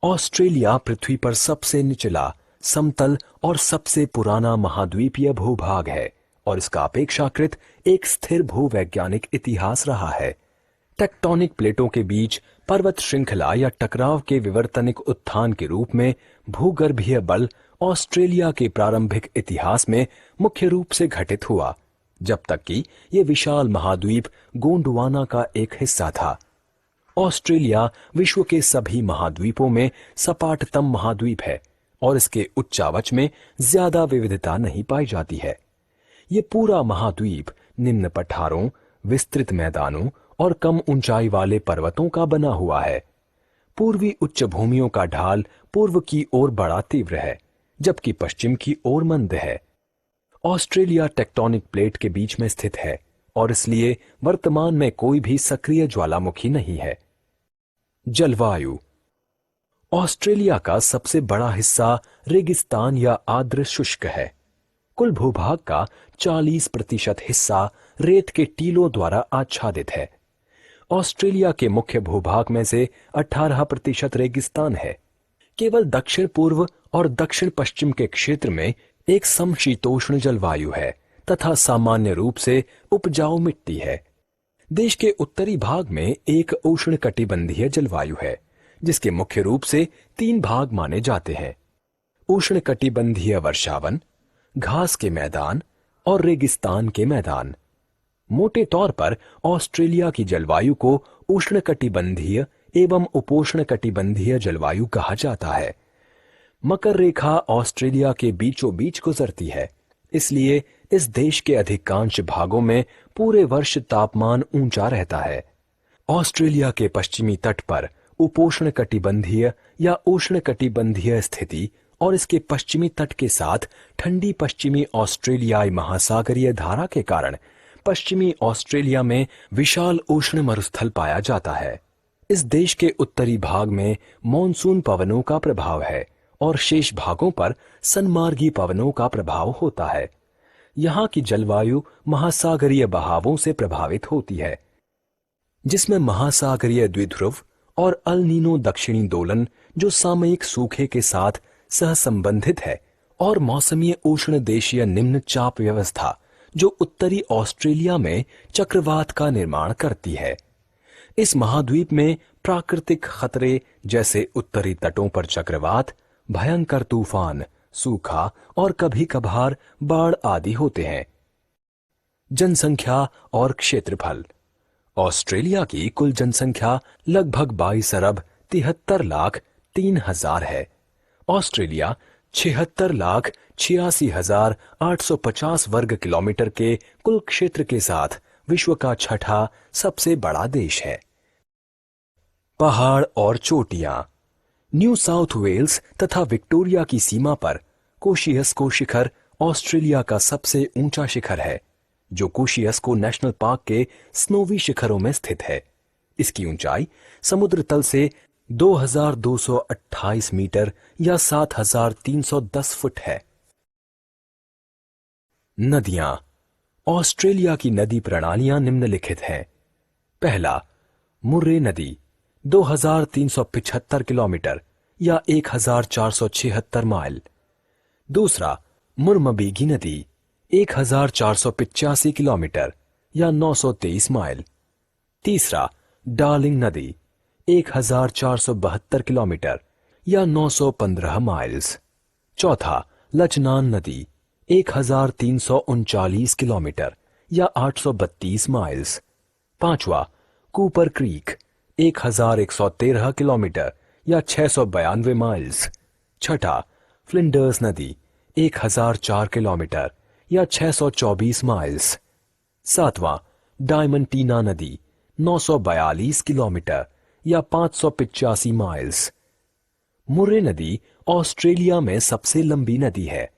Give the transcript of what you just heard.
Australia पृथ्वी पर सबसे निचला, समतल और सबसे पुराना महाद्वीपीय भूभाग है और इसका अपेक्षाकृत एक स्थिर भूवैज्ञानिक इतिहास रहा है। टेक्टोनिक प्लेटों के बीच पर्वत श्रृंखला या टकराव के विवर्तनिक उत्थान के रूप में भूगर्भीय बल ऑस्ट्रेलिया के प्रारंभिक इतिहास में मुख्य रूप से घटित हुआ, जब तक कि यह विशाल महाद्वीप गोंडवाना का एक हिस्सा था। ऑस्ट्रेलिया विश्व के सभी महाद्वीपों में सपाटतम महाद्वीप है और इसके उच्चावच में ज्यादा विविधता नहीं पाई जाती है। ये पूरा महाद्वीप निम्न पठारों, विस्तृत मैदानों और कम ऊंचाई वाले पर्वतों का बना हुआ है। पूर्वी उच्च भूमियों का ढाल पूर्व की ओर बड़ा तीव्र है, जबकि पश्चिम की ओर मंद है। ऑस्ट्रेलिया टेक्टोनिक प्लेट के बीच में स्थित है और इसलिए वर्तमान में कोई भी सक्रिय ज्वालामुखी नहीं है। जलवायु। ऑस्ट्रेलिया का सबसे बड़ा हिस्सा रेगिस्तान या आर्द्र शुष्क है। कुल भूभाग का 40% हिस्सा रेत के टीलों द्वारा आच्छादित है। ऑस्ट्रेलिया के मुख्य भूभाग में से 18% रेगिस्तान है। केवल दक्षिण पूर्व और दक्षिण पश्चिम के क्षेत्र में एक समशीतोष्ण जलवायु है तथा सामान्य रूप से उपजाऊ मिट्टी है। देश के उत्तरी भाग में एक उष्णकटिबंधीय जलवायु है, जिसके मुख्य रूप से 3 भाग माने जाते हैं: उष्णकटिबंधीय वर्षावन, घास के मैदान और रेगिस्तान के मैदान। मोटे तौर पर ऑस्ट्रेलिया की जलवायु को उष्णकटिबंधीय एवं उपोष्णकटिबंधीय जलवायु कहा जाता है। मकर रेखा ऑस्ट्रेलिया के बीचों बीच गुजरती है, इसलिए इस देश के अधिकांश भागों में पूरे वर्ष तापमान ऊंचा रहता है। ऑस्ट्रेलिया के पश्चिमी तट पर उपोष्णकटिबंधीय या उष्णकटिबंधीय स्थिति और इसके पश्चिमी तट के साथ ठंडी पश्चिमी ऑस्ट्रेलियाई महासागरीय धारा के कारण पश्चिमी ऑस्ट्रेलिया में विशाल उष्ण मरुस्थल पाया जाता है। इस देश के उत्तरी भाग में मॉनसून पवनों का प्रभाव है और शेष भागों पर सनमार्गी पवनों का प्रभाव होता है। यहाँ की जलवायु महासागरीय बहावों से प्रभावित होती है, जिसमें महासागरीय द्विध्रुव और अल नीनो दक्षिणी दोलन जो सामयिक सूखे के साथ सहसंबंधित है, और मौसमीय उष्ण देशीय निम्न चाप व्यवस्था जो उत्तरी ऑस्ट्रेलिया में चक्रवात का निर्माण करती है। इस महाद्वीप में प्राकृतिक खतरे जैसे उत्तरी तटों पर चक्रवात, भयंकर तूफान, सूखा और कभी कभार बाढ़ आदि होते हैं। जनसंख्या और क्षेत्रफल। ऑस्ट्रेलिया की कुल जनसंख्या लगभग 22 अरब 73 लाख 3,000 है। ऑस्ट्रेलिया 76 लाख 86,850 वर्ग किलोमीटर के कुल क्षेत्र के साथ विश्व का छठा सबसे बड़ा देश है। पहाड़ और चोटियां। न्यू साउथ वेल्स तथा विक्टोरिया की सीमा पर कोशियस्को शिखर ऑस्ट्रेलिया का सबसे ऊंचा शिखर है, जो कोशियस्को नेशनल पार्क के स्नोवी शिखरों में स्थित है। इसकी ऊंचाई समुद्र तल से 2,228 मीटर या 7,310 फुट है। नदियां। ऑस्ट्रेलिया की नदी प्रणालियां निम्नलिखित हैं। पहला, मुर्रे नदी 2,375 किलोमीटर या 1,476 माइल। दूसरा, मुर्मबीगी नदी 1,485 किलोमीटर या 923 माइल। तीसरा, डार्लिंग नदी 1,472 किलोमीटर या 915 माइल्स। चौथा, लचनान नदी 1,339 किलोमीटर या 832 माइल्स। पांचवा, कूपर क्रीक 1,113 किलोमीटर या 692 माइल्स। छठा, फ्लिंडर्स नदी 1,004 किलोमीटर या 624 माइल्स। सातवां, डायमंटीना नदी 942 किलोमीटर या 585 माइल्स। मुर्रे नदी ऑस्ट्रेलिया में सबसे लंबी नदी है